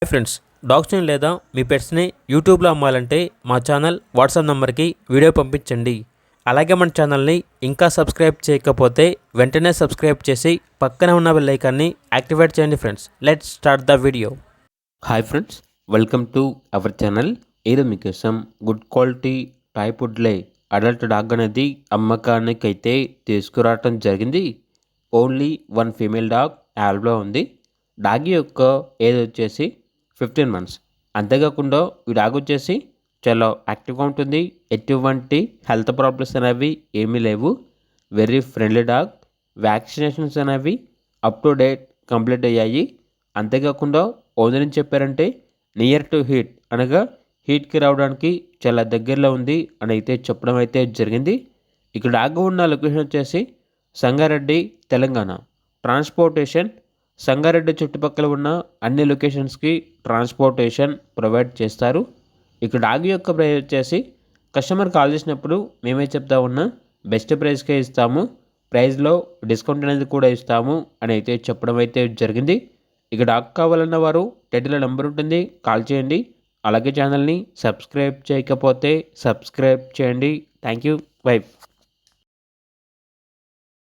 Hi friends, డాగ్స్ని లేదా మీ పెట్స్ని యూట్యూబ్లో అమ్మాలంటే మా ఛానల్ వాట్సాప్ నెంబర్కి వీడియో పంపించండి. అలాగే మన ఛానల్ని ఇంకా సబ్స్క్రైబ్ చేయకపోతే వెంటనే సబ్స్క్రైబ్ చేసి పక్కనే ఉన్న బెల్ ఐకాన్ని యాక్టివేట్ చేయండి friends. Let's start the video. Hi friends, welcome to our channel. ఏదో మీకోసం గుడ్ క్వాలిటీ టైప్ వుడ్లే అడల్ట్ డాగ్ అనేది అమ్మకానికి అయితే తీసుకురావటం జరిగింది. ఓన్లీ వన్ ఫీమేల్ డాగ్ యాల్బ్లో ఉంది. డాగ్ యొక్క ఏజ్ వచ్చేసి 15 months. అంతేకాకుండా ఈ డాగ్ వచ్చేసి చాలా యాక్టివ్గా ఉంటుంది. ఎటువంటి హెల్త్ ప్రాబ్లమ్స్ అనేవి ఏమీ లేవు. Very friendly dog. వ్యాక్సినేషన్స్ అనేవి అప్ టు డేట్ కంప్లీట్ అయ్యాయి. అంతేకాకుండా ఓనర్ ఏం చెప్పారంటే నియర్ టు హీట్ అనగా హీట్కి రావడానికి చాలా దగ్గరలో ఉంది అని అయితే చెప్పడం అయితే జరిగింది. ఇక్కడ డాగ్ ఉన్న లొకేషన్ వచ్చేసి సంగారెడ్డి, తెలంగాణ. ట్రాన్స్పోర్టేషన్ సంగారెడ్డి చుట్టుపక్కల ఉన్న అన్ని లొకేషన్స్కి ట్రాన్స్పోర్టేషన్ ప్రొవైడ్ చేస్తారు. ఇక్కడ డాగ్ యొక్క ప్రైస్ వచ్చేసి కస్టమర్ కాల్ చేసినప్పుడు మేమే చెప్తా ఉన్నా బెస్ట్ ప్రైస్కే ఇస్తాము, ప్రైస్లో డిస్కౌంట్ అనేది కూడా ఇస్తాము అని అయితే చెప్పడం అయితే జరిగింది. ఇక డాగ్ కావాలన్న వారు టైటిల్లో నెంబర్ ఉంటుంది, కాల్ చేయండి. అలాగే ఛానల్ని సబ్స్క్రైబ్ చేయకపోతే సబ్స్క్రైబ్ చేయండి. Thank you. బై.